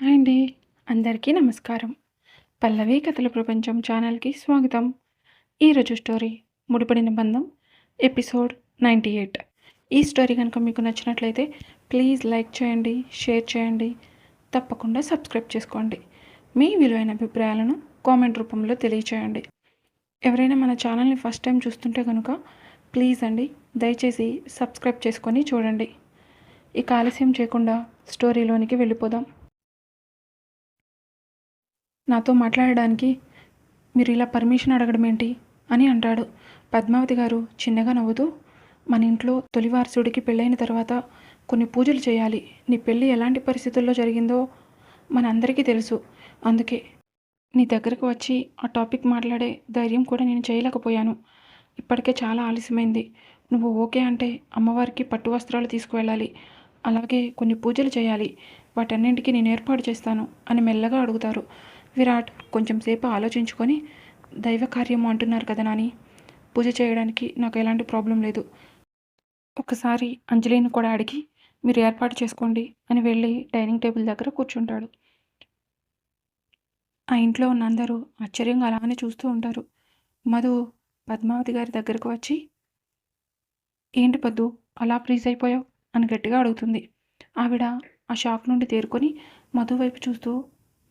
Hi అండి. అందరికీ నమస్కారం. 'పల్లవి కథల ప్రపంచం' ఛానల్‌కి స్వాగతం. ఈరోజు స్టోరీ 'ముడిపడిన బంధం' ఎపిసోడ్ 98. ఈ స్టోరీ కనుక మీకు నచ్చినట్లయితే ప్లీజ్ లైక్ చేయండి, షేర్ చేయండి, తప్పకుండా సబ్స్క్రైబ్ చేసుకోండి. మీ విలువైన అభిప్రాయాలను కామెంట్ రూపంలో తెలియచేయండి. ఎవరైనా మన ఛానల్ని ఫస్ట్ టైం చూస్తుంటే కనుక ప్లీజ్ అండి దయచేసి సబ్స్క్రైబ్ చేసుకొని చూడండి. ఇక ఆలస్యం చేయకుండా స్టోరీలోనికి వెళ్ళిపోదాం. నాతో మాట్లాడడానికి మీరు ఇలా పర్మిషన్ అడగడం ఏంటి అని అంటాడు. పద్మావతి గారు చిన్నగా నవ్వుతూ, మన ఇంట్లో తొలి వారసుడికి పెళ్ళైన తర్వాత కొన్ని పూజలు చేయాలి. నీ పెళ్ళి ఎలాంటి పరిస్థితుల్లో జరిగిందో మనందరికీ తెలుసు. అందుకే నీ దగ్గరకు వచ్చి ఆ టాపిక్ మాట్లాడే ధైర్యం కూడా నేను చేయలేకపోయాను. ఇప్పటికే చాలా ఆలస్యమైంది. నువ్వు ఓకే అంటే అమ్మవారికి పట్టు వస్త్రాలు తీసుకువెళ్ళాలి. అలాగే కొన్ని పూజలు చేయాలి. వాటన్నింటికి నేను ఏర్పాటు చేస్తాను అని మెల్లగా అడుగుతారు. విరాట్ కొంచెం సేపు ఆలోచించుకొని, దైవ కార్యము అంటున్నారు కదా నాని, పూజ చేయడానికి నాకు ఎలాంటి ప్రాబ్లం లేదు. ఒకసారి అంజలిని కూడా అడిగి మీరు ఏర్పాటు చేసుకోండి అని వెళ్ళి డైనింగ్ టేబుల్ దగ్గర కూర్చుంటాడు. ఆ ఇంట్లో ఉన్న అందరూ ఆశ్చర్యంగా అలానే చూస్తూ ఉంటారు. మధు పద్మావతి గారి దగ్గరకు వచ్చి, ఏంటి పద్దు అలా ఫ్రీజ్ అయిపోయావు అని గట్టిగా అడుగుతుంది. ఆవిడ ఆ షాక్ నుండి తేరుకొని మధు వైపు చూస్తూ,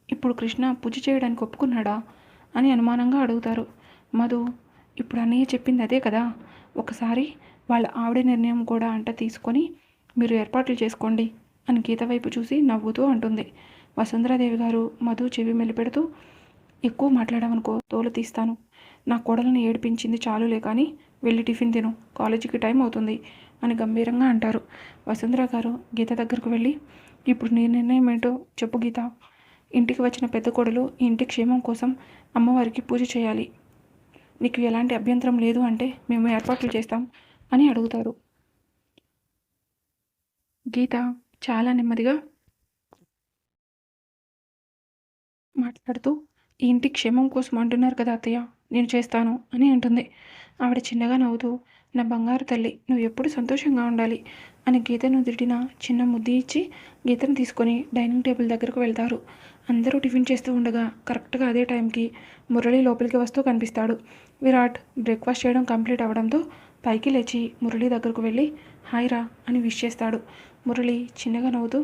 ఇప్పుడు కృష్ణ పూజ చేయడానికి ఒప్పుకున్నాడా అని అనుమానంగా అడుగుతారు. మధు, ఇప్పుడు అన్నయ్య చెప్పింది అదే కదా, ఒకసారి వాళ్ళ ఆవిడ నిర్ణయం కూడా అంట తీసుకొని మీరు ఏర్పాట్లు చేసుకోండి అని గీత వైపు చూసి నవ్వుతూ అంటుంది. వసుంధరాదేవి గారు మధు చెవి మెలిపెడుతూ, ఎక్కువ మాట్లాడామనుకో తోలు తీస్తాను. నా కోడలను ఏడిపించింది చాలులే కానీ వెళ్ళి టిఫిన్ తిను, కాలేజీకి టైం అవుతుంది అని గంభీరంగా అంటారు. వసుంధర గారు గీత దగ్గరకు వెళ్ళి, ఇప్పుడు నీ నిర్ణయం ఏంటో చెప్పు గీత. ఇంటికి వచ్చిన పెద్ద కోడలు ఈ ఇంటి క్షేమం కోసం అమ్మవారికి పూజ చేయాలి. నీకు ఎలాంటి అభ్యంతరం లేదు అంటే మేము ఏర్పాట్లు చేస్తాం అని అడుగుతారు. గీత చాలా నెమ్మదిగా మాట్లాడుతూ, ఈ ఇంటి క్షేమం కోసం అంటున్నారు కదా అత్తయ్య, నేను చేస్తాను అని అంటుంది. ఆవిడ చిన్నగా నవ్వుతూ, నా బంగారు తల్లి నువ్వు ఎప్పుడు సంతోషంగా ఉండాలి అని గీతను దిడిన చిన్న ముద్దు ఇచ్చి గీతను తీసుకొని డైనింగ్ టేబుల్ దగ్గరకు వెళ్తారు. అందరూ టిఫిన్ చేస్తూ ఉండగా కరెక్ట్గా అదే టైంకి మురళి లోపలికి వస్తూ కనిపిస్తాడు. విరాట్ బ్రేక్ఫాస్ట్ చేయడం కంప్లీట్ అవ్వడంతో పైకి లేచి మురళి దగ్గరకు వెళ్ళి హాయ్ రా అని విష్ చేస్తాడు. మురళి చిన్నగా నవ్వుతూ,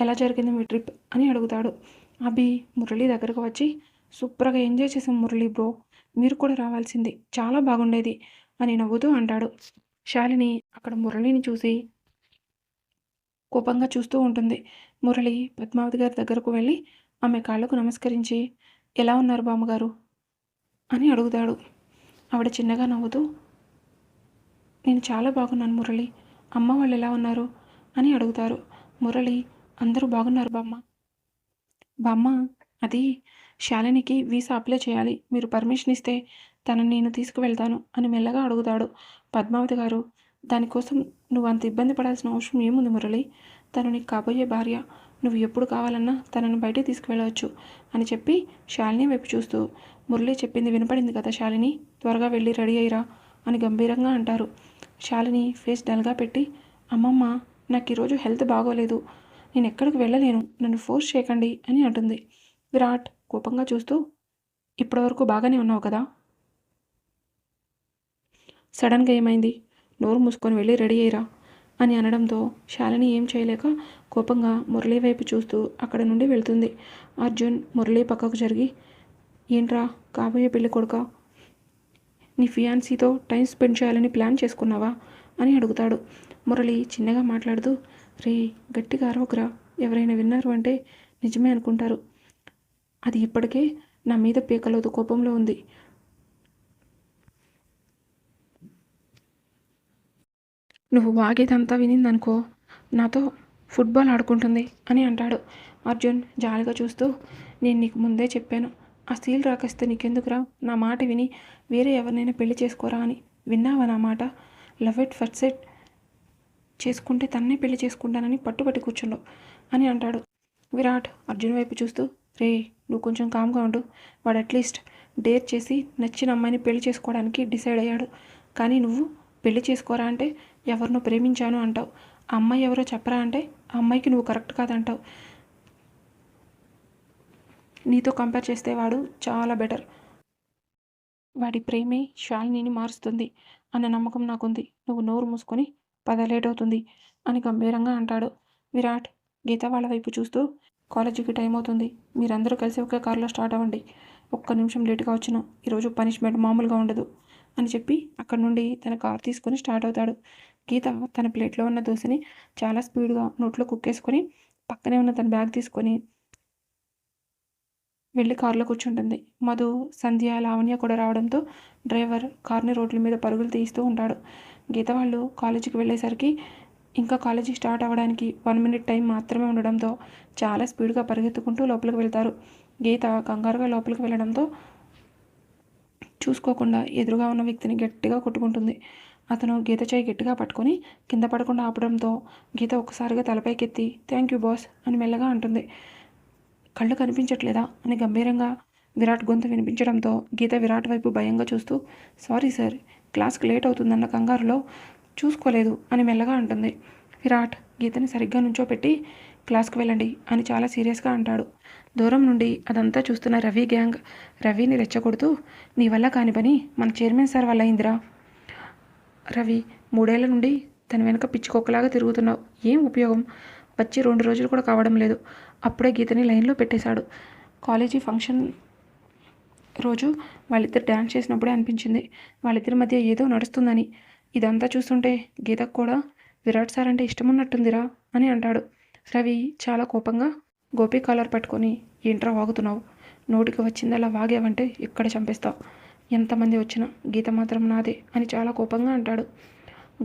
ఎలా జరిగింది మీ ట్రిప్ అని అడుగుతాడు. అభి మురళి దగ్గరకు వచ్చి, సూపర్గా ఎంజాయ్ చేసాం మురళి బ్రో, మీరు కూడా రావాల్సింది, చాలా బాగుండేది అని నవ్వుతూ అంటాడు. శాలిని అక్కడ మురళిని చూసి కోపంగా చూస్తూ ఉంటుంది. మురళి పద్మావతి గారి దగ్గరకు వెళ్ళి ఆమె కాళ్ళకు నమస్కరించి, ఎలా ఉన్నారు బామ్మగారు అని అడుగుతాడు. ఆవిడ చిన్నగా నవ్వుతూ, నేను చాలా బాగున్నాను మురళి, అమ్మ వాళ్ళు ఎలా ఉన్నారు అని అడుగుతారు. మురళి, అందరూ బాగున్నారు బామ్మ. బామ్మ, అది శాలినికి వీసా అప్లై చేయాలి, మీరు పర్మిషన్ ఇస్తే తనని నేను తీసుకువెళ్తాను అని మెల్లగా అడుగుతాడు. పద్మావతి గారు, దానికోసం నువ్వు అంత ఇబ్బంది పడాల్సిన అవసరం ఏముంది మురళి, తను నీకు కాబోయే భార్య, నువ్వు ఎప్పుడు కావాలన్నా తనని బయటికి తీసుకువెళ్ళవచ్చు అని చెప్పి శాలిని వైపు చూస్తూ, మురళి చెప్పింది వినపడింది కదా శాలిని, త్వరగా వెళ్ళి రెడీ అయ్యిరా అని గంభీరంగా అంటారు. శాలిని ఫేస్ డల్గా పెట్టి, అమ్మమ్మ నాకు ఈరోజు హెల్త్ బాగోలేదు, నేను ఎక్కడికి వెళ్ళలేను, నన్ను ఫోర్స్ చేయకండి అని అంటుంది. విరాట్ కోపంగా చూస్తూ, ఇప్పటివరకు బాగానే ఉన్నావు కదా, సడన్గా ఏమైంది, నోరు మూసుకొని వెళ్ళి రెడీ అయ్యిరా అని అనడంతో శాలిని ఏం చేయలేక కోపంగా మురళి వైపు చూస్తూ అక్కడ నుండి వెళ్తుంది. అర్జున్ మురళి పక్కకు జరిగి, ఏంట్రా కాబోయే పెళ్ళి కొడుకా, నీ ఫియాన్సీతో టైం స్పెండ్ చేయాలని ప్లాన్ చేసుకున్నావా అని అడుగుతాడు. మురళి చిన్నగా మాట్లాడుతూ, రే గట్టిగా అరవకురా, ఎవరైనా విన్నారు అంటే నిజమే అనుకుంటారు, అది ఇప్పటికే నా మీద పీకలోతు కోపంలో ఉంది, నువ్వు వాగేదంతా వినిందనుకో నాతో ఫుట్బాల్ ఆడుకుంటుంది అని అంటాడు. అర్జున్ జాలిగా చూస్తూ, నేను నీకు ముందే చెప్పాను, ఆ సీల్ రాకేస్తే నీకెందుకురా, నా మాట విని వేరే ఎవరినైనా పెళ్లి చేసుకోరా అని, విన్నావా నా మాట, లవ్ ఎట్ ఫస్ట్ సెట్ చేసుకుంటే తన్నే పెళ్లి చేసుకుంటానని పట్టుబట్టి కూర్చున్నావు అని అంటాడు. విరాట్ అర్జున్ వైపు చూస్తూ, రే నువ్వు కొంచెం కామ్గా ఉండు, వాడు అట్లీస్ట్ డేర్ చేసి నచ్చిన అమ్మాయిని పెళ్లి చేసుకోవడానికి డిసైడ్ అయ్యాడు, కానీ నువ్వు పెళ్లి చేసుకోరా అంటే ఎవరినో ప్రేమించాను అంటావు, ఆ అమ్మాయి ఎవరో చెప్పరా అంటే ఆ అమ్మాయికి నువ్వు కరెక్ట్ కాదంటావు, నీతో కంపేర్ చేస్తే వాడు చాలా బెటర్. వాడి ప్రేమే శాలినిని మారుస్తుంది అన్న నమ్మకం నాకుంది. నువ్వు నోరు మూసుకొని పద, లేట్ అవుతుంది అని గంభీరంగా అంటాడు. విరాట్ గీత వాళ్ళ వైపు చూస్తూ, కాలేజీకి టైం అవుతుంది. మీరందరూ కలిసి ఒకే కారులో స్టార్ట్ అవ్వండి. ఒక్క నిమిషం లేటుగా వచ్చినా ఈరోజు పనిష్మెంట్ మామూలుగా ఉండదు అని చెప్పి అక్కడి నుండి తన కారు తీసుకొని స్టార్ట్ అవుతాడు. గీత తన ప్లేట్లో ఉన్న దోశని చాలా స్పీడ్గా నోట్లో కుక్కేసుకొని పక్కనే ఉన్న తన బ్యాగ్ తీసుకొని వెళ్ళి కారులో కూర్చుంటుంది. మధు, సంధ్య, లావణ్య కూడా రావడంతో డ్రైవర్ కార్ని రోడ్ల మీద పరుగులు తీస్తూ ఉంటాడు. గీత వాళ్ళు కాలేజీకి వెళ్ళేసరికి ఇంకా కాలేజీ స్టార్ట్ అవ్వడానికి 1 మినిట్ టైం మాత్రమే ఉండడంతో చాలా స్పీడ్గా పరిగెత్తుకుంటూ లోపలికి వెళ్తారు. గీత కంగారుగా లోపలికి వెళ్ళడంతో చూసుకోకుండా ఎదురుగా ఉన్న వ్యక్తిని గట్టిగా కొట్టుకుంటుంది. అతను గీత చేయి గట్టిగా పట్టుకొని కింద పడకుండా ఆపడంతో గీత ఒక్కసారిగా తలపైకెత్తి థ్యాంక్ యూ బాస్ అని మెల్లగా అంటుంది. కళ్ళు కనిపించట్లేదా అని గంభీరంగా విరాట్ గొంతు వినిపించడంతో గీత విరాట్ వైపు భయంగా చూస్తూ సారీ సార్, క్లాస్కి లేట్ అవుతుందన్న కంగారులో చూసుకోలేదు అని మెల్లగా అంటుంది. విరాట్ గీతని సరిగ్గా నుంచోపెట్టి క్లాస్కి వెళ్ళండి అని చాలా సీరియస్గా అంటాడు. దూరం నుండి అదంతా చూస్తున్న రవి గ్యాంగ్ రవిని రెచ్చగొడుతూ నీ వల్ల కాని పని మన చైర్మన్ సార్ వల్ల అయిందిరా. రవి, 3 ఏళ్ల నుండి తన వెనుక పిచ్చికొక్కలాగా తిరుగుతున్నావు, ఏం ఉపయోగం? వచ్చి 2 రోజులు కూడా కావడం లేదు, అప్పుడే గీతని లైన్లో పెట్టేశాడు. కాలేజీ ఫంక్షన్ రోజు వాళ్ళిద్దరు డ్యాన్స్ చేసినప్పుడే అనిపించింది వాళ్ళిద్దరి మధ్య ఏదో నడుస్తుందని. ఇదంతా చూస్తుంటే గీతకు కూడా విరాట్ సార్ అంటే ఇష్టమున్నట్టుందిరా అని అంటాడు. రవి చాలా కోపంగా గోపి కాలర్ పట్టుకొని ఏంట్రా వాగుతున్నావు, నోటికి వచ్చిందలా వాగావంటే ఇక్కడ చంపేస్తావు, ఎంతమంది వచ్చినా గీత మాత్రం నాదే అని చాలా కోపంగా అంటాడు.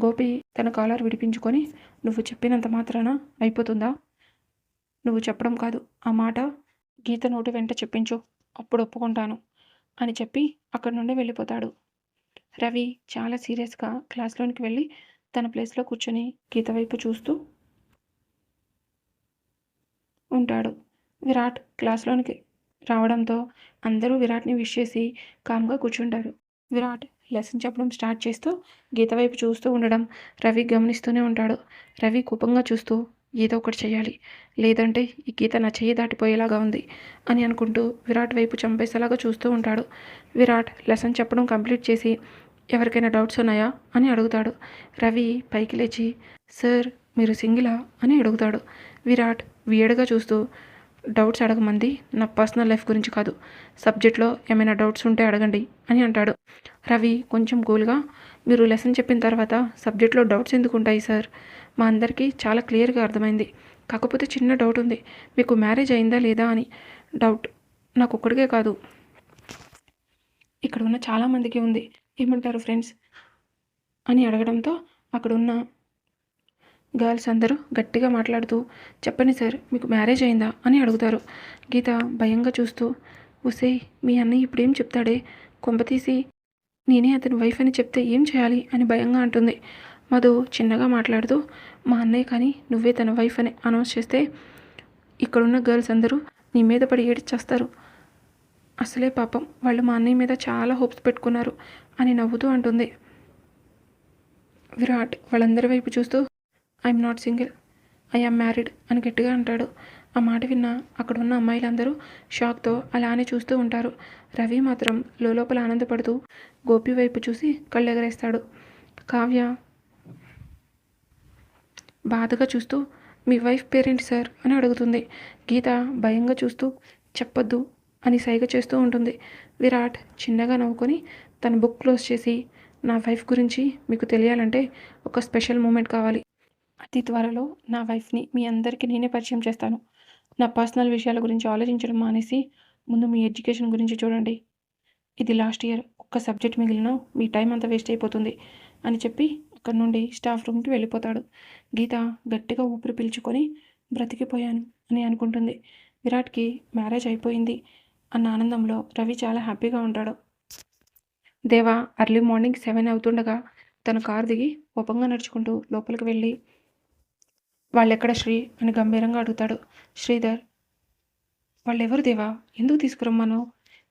గోపి తన కాలర్ విడిపించుకొని నువ్వు చెప్పినంత మాత్రాన అయిపోతుందా? నువ్వు చెప్పడం కాదు, ఆ మాట గీత నోటి వెంట చెప్పించు, అప్పుడు ఒప్పుకుంటాను అని చెప్పి అక్కడి నుండి వెళ్ళిపోతాడు. రవి చాలా సీరియస్గా క్లాస్లోనికి వెళ్ళి తన ప్లేస్లో కూర్చొని గీత వైపు చూస్తూ ఉంటాడు. విరాట్ క్లాస్లోనికి రావడంతో అందరూ విరాట్ని విష్ చేసి కామ్గా కూర్చుంటారు. విరాట్ లెసన్ చెప్పడం స్టార్ట్ చేస్తూ గీత వైపు చూస్తూ ఉండడం రవి గమనిస్తూనే ఉంటాడు. రవి కోపంగా చూస్తూ ఏదో ఒకటి చేయాలి, లేదంటే ఈ గీత నా చెయ్యి దాటిపోయేలాగా ఉంది అని అనుకుంటూ విరాట్ వైపు చంపేసేలాగా చూస్తూ ఉంటాడు. విరాట్ లెసన్ చెప్పడం కంప్లీట్ చేసి ఎవరికైనా డౌట్స్ ఉన్నాయా అని అడుగుతాడు. రవి పైకి లేచి సార్ మీరు సింగిలా అని అడుగుతాడు. విరాట్ వియర్డ్గా చూస్తూ డౌట్స్ అడగమంది నా పర్సనల్ లైఫ్ గురించి కాదు, సబ్జెక్ట్లో ఏమైనా డౌట్స్ ఉంటే అడగండి అని అంటాడు. రవి కొంచెం కూల్గా మీరు లెసన్ చెప్పిన తర్వాత సబ్జెక్ట్లో డౌట్స్ ఎందుకు ఉంటాయి సార్, మా అందరికీ చాలా క్లియర్గా అర్థమైంది, కాకపోతే చిన్న డౌట్ ఉంది, మీకు మ్యారేజ్ అయిందా లేదా అని. డౌట్ నాకు ఒక్కడికే కాదు, ఇక్కడ ఉన్న చాలామందికి ఉంది, ఏమంటారు ఫ్రెండ్స్ అని అడగడంతో అక్కడున్న గర్ల్స్ అందరూ గట్టిగా మాట్లాడుతూ చెప్పండి సార్ మీకు మ్యారేజ్ అయిందా అని అడుగుతారు. గీత భయంగా చూస్తూ ఉసేయ్ మీ అన్నయ్య ఇప్పుడేం చెప్తాడే, కొంపతీసి నేనే అతని వైఫ్ అని చెప్తే ఏం చేయాలి అని భయంగా అంటుంది. మధు చిన్నగా మాట్లాడుతూ మా అన్నయ్య కానీ నువ్వే తన వైఫ్ అని అనౌన్స్ చేస్తే ఇక్కడున్న గర్ల్స్ అందరూ నీ మీద పడి ఏడ్చేస్తారు, అసలే పాపం వాళ్ళు మా అన్నయ్య మీద చాలా హోప్స్ పెట్టుకున్నారు అని నవ్వుతూ అంటుంది. విరాట్ వాళ్ళందరి వైపు చూస్తూ I'm not single, I'm married అని గట్టిగా అంటాడు. ఆ మాట విన్న అక్కడ ఉన్న అమ్మాయిలందరూ షాక్తో అలానే చూస్తూ ఉంటారు. రవి మాత్రం లోపల ఆనందపడుతూ గోపి వైపు చూసి కళ్ళెగరేస్తాడు. కావ్య బాధగా చూస్తూ మీ వైఫ్ పేరేంటి సార్ అని అడుగుతుంది. గీత భయంగా చూస్తూ చెప్పొద్దు అని సైగ చేస్తూ ఉంటుంది. విరాట్ చిన్నగా నవ్వుకొని తన బుక్ క్లోజ్ చేసి నా వైఫ్ గురించి మీకు తెలియాలంటే ఒక స్పెషల్ మూమెంట్ కావాలి, అతి త్వరలో నా వైఫ్ని మీ అందరికీ నేనే పరిచయం చేస్తాను, నా పర్సనల్ విషయాల గురించి ఆలోచించడం మానేసి ముందు మీ ఎడ్యుకేషన్ గురించి చూడండి, ఇది లాస్ట్ ఇయర్, ఒక్క సబ్జెక్ట్ మిగిలిన మీ టైం అంతా వేస్ట్ అయిపోతుంది అని చెప్పి అక్కడి నుండి స్టాఫ్ రూమ్కి వెళ్ళిపోతాడు. గీత గట్టిగా ఊపిరి పీల్చుకొని బ్రతికిపోయాను అని అనుకుంటుంది. విరాట్కి మ్యారేజ్ అయిపోయింది అన్న ఆనందంలో రవి చాలా హ్యాపీగా ఉంటాడు. దేవా అర్లీ మార్నింగ్ 7 అవుతుండగా తన కారు దిగి కోపంగా నడుచుకుంటూ లోపలికి వెళ్ళి వాళ్ళెక్కడ శ్రీ అని గంభీరంగా అడుగుతాడు. శ్రీధర్ వాళ్ళెవరు దేవా, ఎందుకు తీసుకురమ్మను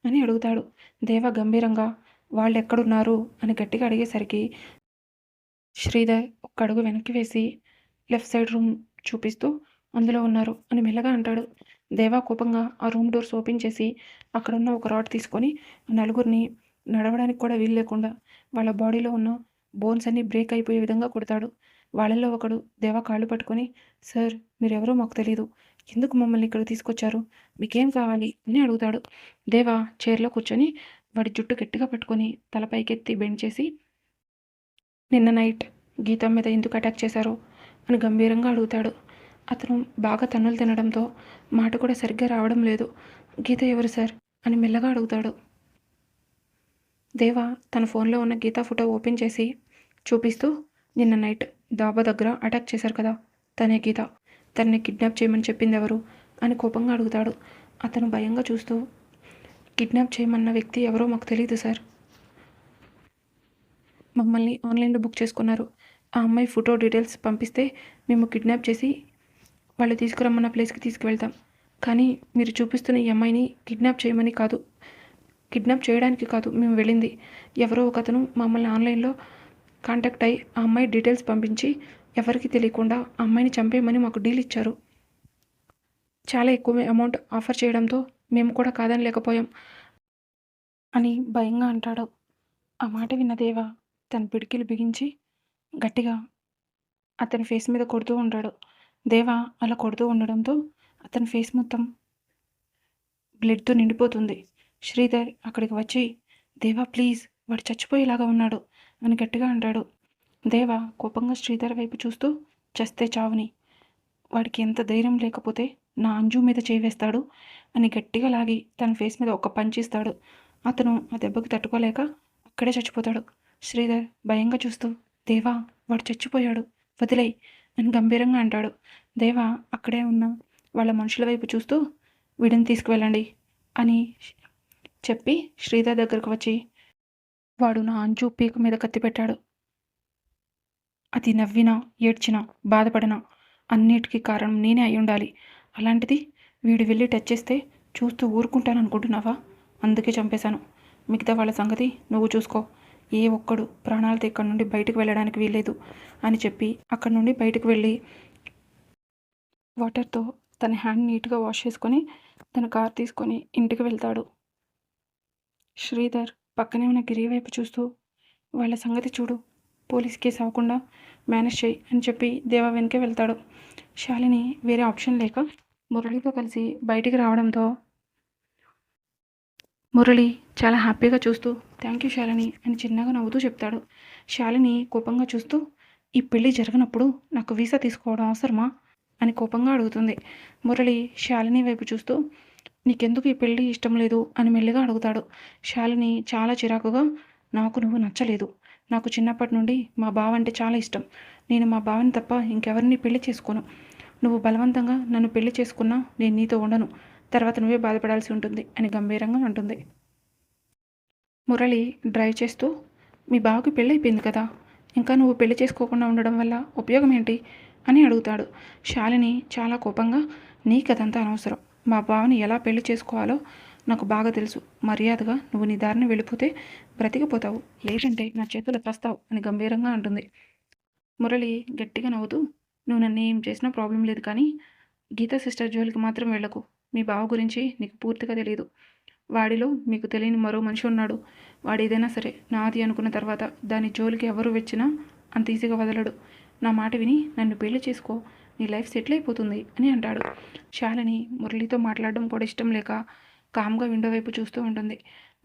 అని అడుగుతాడు. దేవ గంభీరంగా వాళ్ళెక్కడున్నారు అని గట్టిగా అడిగేసరికి శ్రీధర్ ఒక్క అడుగు వెనక్కి వేసి లెఫ్ట్ సైడ్ రూమ్ చూపిస్తూ అందులో ఉన్నారు అని మెల్లగా అంటాడు. దేవా కోపంగా ఆ రూమ్ డోర్స్ ఓపెన్ చేసి అక్కడున్న ఒక రాడ్ తీసుకొని నలుగురిని నడవడానికి కూడా వీలు లేకుండా వాళ్ళ బాడీలో ఉన్న బోన్స్ అన్నీ బ్రేక్ అయిపోయే విధంగా కొడతాడు. వాళ్ళల్లో ఒకడు దేవా కాళ్ళు పట్టుకొని, సార్ మీరెవరో మాకు తెలీదు, ఎందుకు మమ్మల్ని ఇక్కడికి తీసుకొచ్చారు, మీకేం కావాలి అని అడుగుతాడు. దేవా చైర్లో కూర్చొని వాడి జుట్టు గట్టిగా పట్టుకొని తల పైకెత్తి బెండ్ చేసి, నిన్న నైట్ గీత మీద ఎందుకు అటాక్ చేశారో అని గంభీరంగా అడుగుతాడు. అతను బాగా తన్నులు తినడంతో మాట కూడా సరిగ్గా రావడం లేదు. గీత ఎవరు సార్ అని మెల్లగా అడుగుతాడు. దేవా తన ఫోన్లో ఉన్న గీత ఫోటో ఓపెన్ చేసి చూపిస్తూ, నిన్న నైట్ డాబా దగ్గర అటాక్ చేశారు కదా, తనే గీత, తనని కిడ్నాప్ చేయమని చెప్పింది ఎవరు అని కోపంగా అడుగుతాడు. అతను భయంగా చూస్తూ, కిడ్నాప్ చేయమన్న వ్యక్తి ఎవరో మాకు తెలియదు సార్, మమ్మల్ని ఆన్లైన్లో బుక్ చేసుకున్నారు, ఆ అమ్మాయి ఫోటో డీటెయిల్స్ పంపిస్తే మేము కిడ్నాప్ చేసి వాళ్ళు తీసుకురమ్మన్న ప్లేస్కి తీసుకువెళ్తాం, కానీ మీరు చూపిస్తున్న ఈ అమ్మాయిని కిడ్నాప్ చేయమని కాదు, కిడ్నాప్ చేయడానికి కాదు మేము వెళ్ళింది, ఎవరో ఒకతను మమ్మల్ని ఆన్లైన్లో కాంటాక్ట్ అయ్యి ఆ అమ్మాయి డీటెయిల్స్ పంపించి ఎవరికి తెలియకుండా ఆ అమ్మాయిని చంపేయమని మాకు డీల్ ఇచ్చారు, చాలా ఎక్కువ అమౌంట్ ఆఫర్ చేయడంతో మేము కూడా కాదని లేకపోయాం అని భయంగా అంటాడు. ఆ మాట విన్న దేవ తన పిడికిలు బిగించి గట్టిగా అతని ఫేస్ మీద కొడుతూ ఉంటాడు. దేవ అలా కొడుతూ ఉండడంతో అతని ఫేస్ మొత్తం బ్లడ్తో నిండిపోతుంది. శ్రీధర్ అక్కడికి వచ్చి, దేవా ప్లీజ్, వాడు చచ్చిపోయేలాగా ఉన్నాడు అని గట్టిగా అంటాడు. దేవ కోపంగా శ్రీధర్ వైపు చూస్తూ, చస్తే చావుని, వాడికి ఎంత ధైర్యం లేకపోతే నా అంజు మీద చేవేస్తాడు అని గట్టిగా లాగి తన ఫేస్ మీద ఒక పంచ్ ఇస్తాడు. అతను ఆ దెబ్బకి తట్టుకోలేక అక్కడే చచ్చిపోతాడు. శ్రీధర్ భయంగా చూస్తూ, దేవా వాడు చచ్చిపోయాడు, వదిలేయ్ అని గంభీరంగా అంటాడు. దేవా అక్కడే ఉన్న వాళ్ళ మనుషుల వైపు చూస్తూ, వీడిని తీసుకువెళ్ళండి అని చెప్పి శ్రీధర్ దగ్గరకు వచ్చి, వాడు నా అంజు పీక మీద కత్తి పెట్టాడు, అది నవ్వినా ఏడ్చినా బాధపడినా అన్నిటికీ కారణం నేనే అయి ఉండాలి, అలాంటిది వీడు వెళ్ళి టచ్ చేస్తే చూస్తూ ఊరుకుంటాను అనుకుంటున్నావా, అందుకే చంపేశాను, మిగతా వాళ్ళ సంగతి నువ్వు చూసుకో, ఏ ఒక్కడు ప్రాణాలతో ఇక్కడి నుండి బయటకు వెళ్ళడానికి వీల్లేదు అని చెప్పి అక్కడి నుండి బయటకు వెళ్ళి వాటర్తో తన హ్యాండ్ నీట్గా వాష్ చేసుకొని తన కార్ తీసుకొని ఇంటికి వెళ్తాడు. శ్రీధర్ పక్కనే ఉన్న గిరి వైపు చూస్తూ, వాళ్ళ సంగతి చూడు, పోలీస్ కేసు అవ్వకుండా మేనేజ్ చేయి అని చెప్పి దేవా వెనకే వెళ్తాడు. శాలిని వేరే ఆప్షన్ లేక మురళితో కలిసి బయటికి రావడంతో మురళి చాలా హ్యాపీగా చూస్తూ, థ్యాంక్ యూ శాలిని అని చిన్నగా నవ్వుతూ చెప్తాడు. శాలిని కోపంగా చూస్తూ, ఈ పెళ్ళి జరగనప్పుడు నాకు వీసా తీసుకోవడం అవసరమా అని కోపంగా అడుగుతుంది. మురళి శాలిని వైపు చూస్తూ, నీకెందుకు ఈ పెళ్ళి ఇష్టం లేదు అని మెల్లిగా అడుగుతాడు. శాలిని చాలా చిరాకుగా, నాకు నువ్వు నచ్చలేదు, నాకు చిన్నప్పటి నుండి మా బావ అంటే చాలా ఇష్టం, నేను మా బావని తప్ప ఇంకెవరిని పెళ్లి చేసుకోను, నువ్వు బలవంతంగా నన్ను పెళ్లి చేసుకున్నా నేను నీతో ఉండను, తర్వాత నువ్వే బాధపడాల్సి ఉంటుంది అని గంభీరంగా అంటుంది. మురళి డ్రైవ్ చేస్తూ, మీ బావకి పెళ్ళైపోయింది కదా, ఇంకా నువ్వు పెళ్లి చేసుకోకుండా ఉండడం వల్ల ఉపయోగం ఏంటి అని అడుగుతాడు. శాలిని చాలా కోపంగా, నీకదంతా అనవసరం, మా బావని ఎలా పెళ్లి చేసుకోవాలో నాకు బాగా తెలుసు, మర్యాదగా నువ్వు నీ దారిని వెళ్ళిపోతే బ్రతికిపోతావు, లేదంటే నా చేతులు చస్తావు అని గంభీరంగా అంటుంది. మురళి గట్టిగా నవ్వుతూ, నువ్వు నన్ను ఏం చేసినా ప్రాబ్లం లేదు, కానీ గీతా సిస్టర్ జోలికి మాత్రం వెళ్ళకు, మీ బావ గురించి నీకు పూర్తిగా తెలియదు, వాడిలో మీకు తెలియని మరో మనిషి ఉన్నాడు, వాడు ఏదైనా సరే నాది అనుకున్న తర్వాత దాని జోలికి ఎవరు వచ్చినా అంత ఈజీగా వదలడు, నా మాట విని నన్ను పెళ్లి చేసుకో, నీ లైఫ్ సెటిల్ అయిపోతుంది అని అంటాడు. శాలిని మురళితో మాట్లాడడం కూడా ఇష్టం లేక కామ్గా విండో వైపు చూస్తూ ఉంటుంది.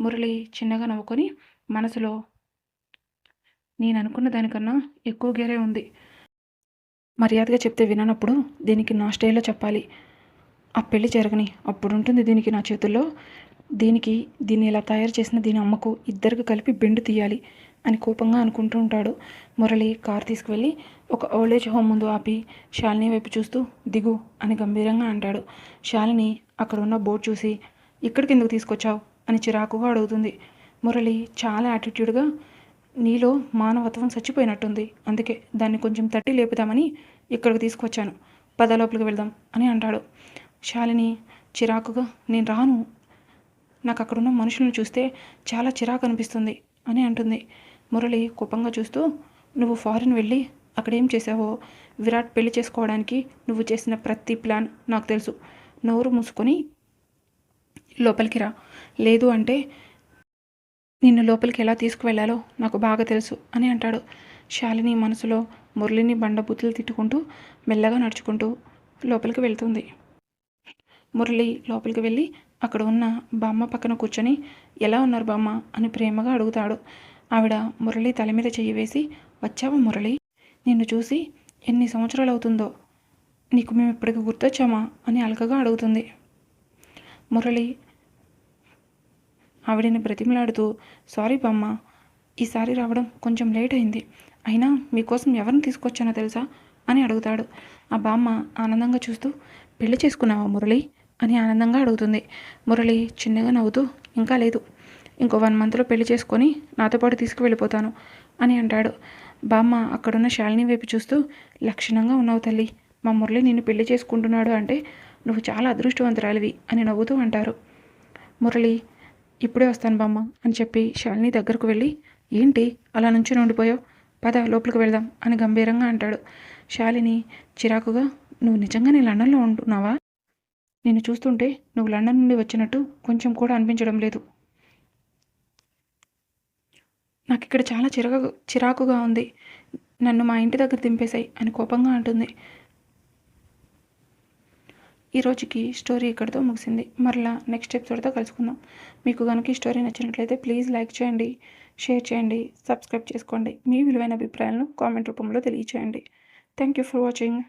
మురళి చిన్నగా నవ్వుకొని మనసులో, నేను అనుకున్న దానికన్నా ఎక్కువ గేరే ఉంది, మర్యాదగా చెప్తే విననప్పుడు దీనికి నా స్టైల్లో చెప్పాలి, ఆ పెళ్లి జరగని అప్పుడు ఉంటుంది దీనికి నా చేతుల్లో, దీన్ని ఇలా తయారు చేసిన దీని అమ్మకు ఇద్దరికి కలిపి బెండు తీయాలి అని కోపంగా అనుకుంటూ ఉంటాడు. మురళి కార్ తీసుకువెళ్ళి ఒక ఓల్డేజ్ హోమ్ ముందు ఆపి శాలిని వైపు చూస్తూ, దిగు అని గంభీరంగా అంటాడు. శాలిని అక్కడ ఉన్న బోర్డు చూసి, ఇక్కడికి ఎందుకు తీసుకొచ్చావు అని చిరాకుగా అడుగుతుంది. మురళి చాలా యాటిట్యూడ్గా, నీలో మానవత్వం చచ్చిపోయినట్టుంది, అందుకే దాన్ని కొంచెం తట్టి లేపుదామని ఇక్కడికి తీసుకొచ్చాను, పద లోపలికి వెళ్దాం అని అంటాడు. శాలిని చిరాకుగా, నేను రాను, నాకు అక్కడున్న మనుషులను చూస్తే చాలా చిరాకు అనిపిస్తుంది అని అంటుంది. మురళి కోపంగా చూస్తూ, నువ్వు ఫారిన్ వెళ్ళి అక్కడేం చేసావో, విరాట్ పెళ్లి చేసుకోవడానికి నువ్వు చేసిన ప్రతి ప్లాన్ నాకు తెలుసు, నోరు మూసుకొని లోపలికి రా, లేదు అంటే నిన్ను లోపలికి ఎలా తీసుకువెళ్లాలో నాకు బాగా తెలుసు అని అంటాడు. శాలిని మనసులో మురళిని బండబూతులు తిట్టుకుంటూ మెల్లగా నడుచుకుంటూ లోపలికి వెళ్తుంది. మురళి లోపలికి వెళ్ళి అక్కడ ఉన్న బామ్మ పక్కన కూర్చొని ఎలా ఉన్నారు బామ్మ అని ప్రేమగా అడుగుతాడు. ఆవిడ మురళి తల మీద చెయ్యి వేసి, వచ్చావా మురళి, నిన్ను చూసి ఎన్ని సంవత్సరాలు అవుతుందో, నీకు మేము ఇప్పటికి గుర్తొచ్చామా అని అలకగా అడుగుతుంది. మురళి ఆవిడని బ్రతిమలాడుతూ, సారీ బామ్మ, ఈసారి రావడం కొంచెం లేట్ అయింది, అయినా మీకోసం ఎవరిని తీసుకొచ్చానో తెలుసా అని అడుగుతాడు. ఆ బామ్మ ఆనందంగా చూస్తూ, పెళ్లి చేసుకున్నావా మురళి అని ఆనందంగా అడుగుతుంది. మురళి చిన్నగా నవ్వుతూ, ఇంకా లేదు, ఇంకో 1 మంత్లో పెళ్లి చేసుకొని నాతో పాటు తీసుకువెళ్ళిపోతాను అని అంటాడు. బామ్మ అక్కడున్న శాలిని వైపు చూస్తూ, లక్షణంగా ఉన్నావు తల్లి, మా మురళి నిన్ను పెళ్లి చేసుకుంటున్నాడు అంటే నువ్వు చాలా అదృష్టవంతురాలివి అని నవ్వుతూ అంటారు. మురళి ఇప్పుడే వస్తాను బామ్మ అని చెప్పి శాలిని దగ్గరకు వెళ్ళి, ఏంటి అలా నుంచుని ఉండిపోయావు, పద లోపలికి వెళ్దాం అని గంభీరంగా అంటాడు. శాలిని చిరాకుగా, నువ్వు నిజంగానే లండన్లో ఉంటున్నావా, నిన్ను చూస్తుంటే నువ్వు లండన్ నుండి వచ్చినట్టు కొంచెం కూడా అనిపించడం లేదు, నాకు ఇక్కడ చాలా చిరాకుగా ఉంది, నన్ను మా ఇంటి దగ్గర దింపేశాయి అని కోపంగా అంటుంది. ఈ రోజుకి స్టోరీ ఇక్కడితో ముగిసింది. మరలా నెక్స్ట్ ఎపిసోడ్తో కలుసుకుందాం. మీకు కనుక ఈ స్టోరీ నచ్చినట్లయితే ప్లీజ్ లైక్ చేయండి, షేర్ చేయండి, సబ్స్క్రైబ్ చేసుకోండి. మీ విలువైన అభిప్రాయాలను కామెంట్ రూపంలో తెలియచేయండి. Thank you for watching.